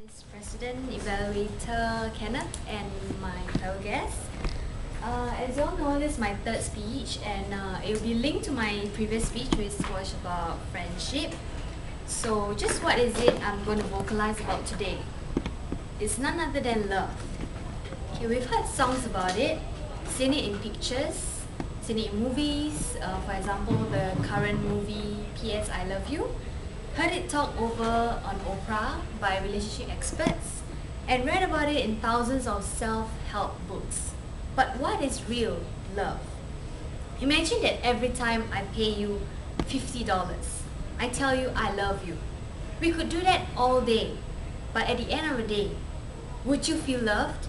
Vice President, Evaluator Kenneth, and my fellow guests. As you all know, this is my third speech, and it will be linked to my previous speech, which was about friendship. So, just what is it I'm going to vocalize about today? It's none other than love. Okay, we've heard songs about it, seen it in pictures, seen it in movies. For example, the current movie P.S. I Love You. Heard it talked over on Oprah by relationship experts, and read about it in thousands of self-help books. But what is real love? Imagine that every time I pay you $50, I tell you I love you. We could do that all day, but at the end of the day, would you feel loved?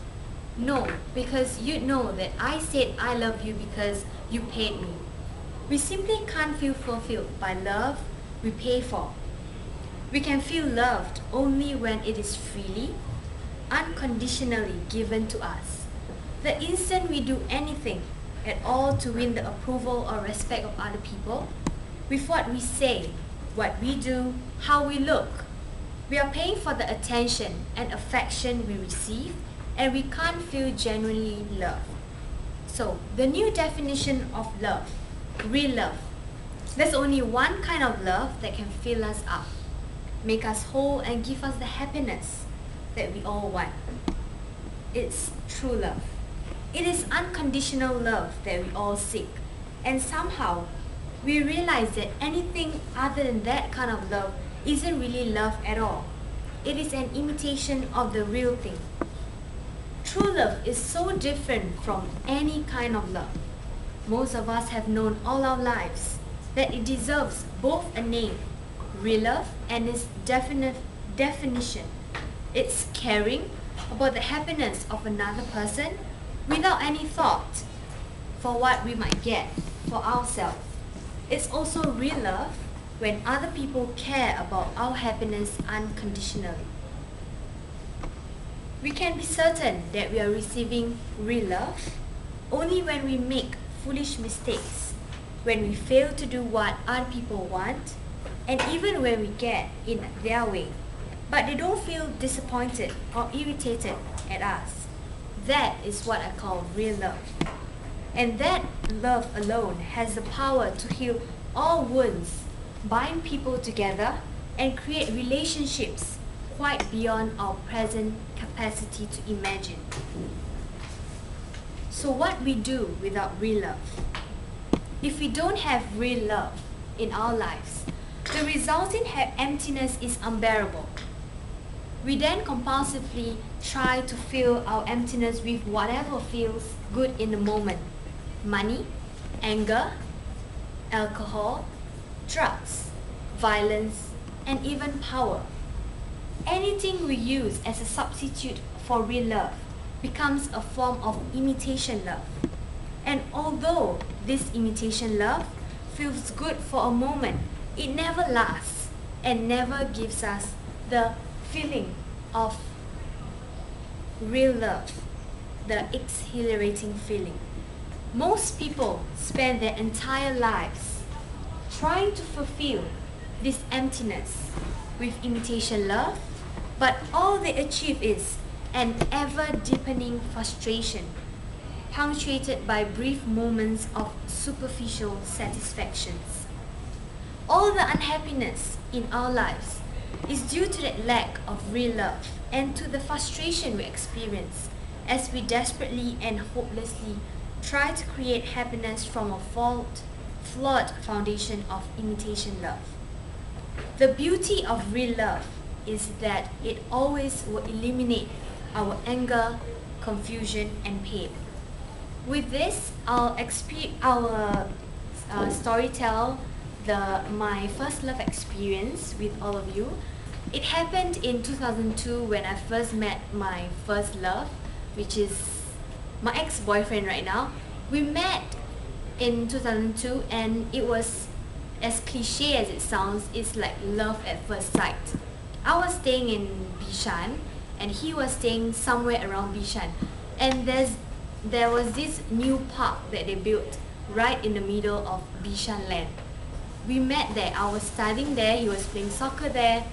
No, because you'd know that I said I love you because you paid me. We simply can't feel fulfilled by love we pay for. We can feel loved only when it is freely, unconditionally given to us. The instant we do anything at all to win the approval or respect of other people, with what we say, what we do, how we look, we are paying for the attention and affection we receive, and we can't feel genuinely loved. So, the new definition of love, real love. There's only one kind of love that can fill us up, make us whole, and give us the happiness that we all want. It's true love. It is unconditional love that we all seek. And somehow, we realize that anything other than that kind of love isn't really love at all. It is an imitation of the real thing. True love is so different from any kind of love. Most of us have known all our lives that it deserves both a name, real love, and its definition. It's caring about the happiness of another person without any thought for what we might get for ourselves. It's also real love when other people care about our happiness unconditionally. We can be certain that we are receiving real love only when we make foolish mistakes, when we fail to do what other people want, and even when we get in their way, but they don't feel disappointed or irritated at us. That is what I call real love. And that love alone has the power to heal all wounds, bind people together, and create relationships quite beyond our present capacity to imagine. So what we do without real love? If we don't have real love in our lives, the resulting emptiness is unbearable. We then compulsively try to fill our emptiness with whatever feels good in the moment. Money, anger, alcohol, drugs, violence, and even power. Anything we use as a substitute for real love becomes a form of imitation love. And although this imitation love feels good for a moment, it never lasts and never gives us the feeling of real love, the exhilarating feeling. Most people spend their entire lives trying to fulfill this emptiness with imitation love, but all they achieve is an ever-deepening frustration, punctuated by brief moments of superficial satisfactions. All the unhappiness in our lives is due to that lack of real love and to the frustration we experience as we desperately and hopelessly try to create happiness from a flawed foundation of imitation love. The beauty of real love is that it always will eliminate our anger, confusion, and pain. With this, I'll storytell my first love experience with all of you. It happened in 2002 when I first met my first love, which is my ex-boyfriend right now. We met in 2002, and it was, as cliche as it sounds, it's like love at first sight. I was staying in Bishan and he was staying somewhere around Bishan, and there was this new park that they built right in the middle of Bishan land. We met there. I was studying there, he was playing soccer there,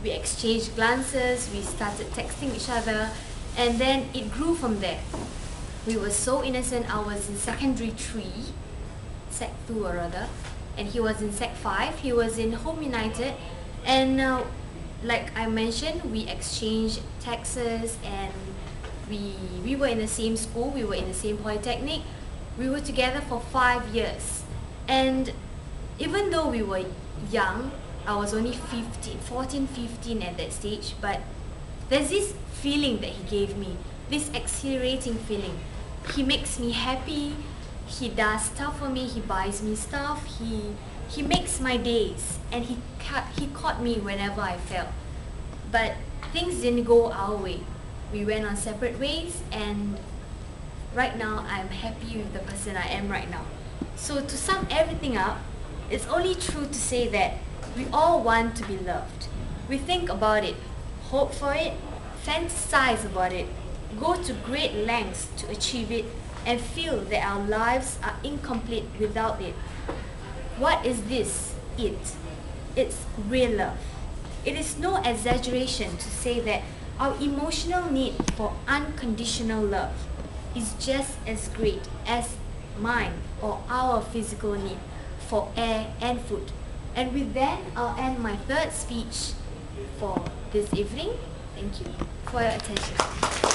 We exchanged glances, we started texting each other, and then it grew from there. We were so innocent. I was in secondary 3, sec 2 or rather, and he was in sec 5. He was in Home United, and like I mentioned, we exchanged texts, and we were in the same school, we were in the same polytechnic. We were together for 5 years, and even though we were young, I was only 14, 15 at that stage, but there's this feeling that he gave me, this exhilarating feeling. He makes me happy, he does stuff for me, he buys me stuff, he makes my days, and he caught me whenever I fell. But things didn't go our way. We went on separate ways, and right now I'm happy with the person I am right now. So to sum everything up, it's only true to say that we all want to be loved. We think about it, hope for it, fantasize about it, go to great lengths to achieve it, and feel that our lives are incomplete without it. What is this? It's real love. It is no exaggeration to say that our emotional need for unconditional love is just as great as mine or our physical need for air and food. And with that, I'll end my third speech for this evening. Thank you for your attention.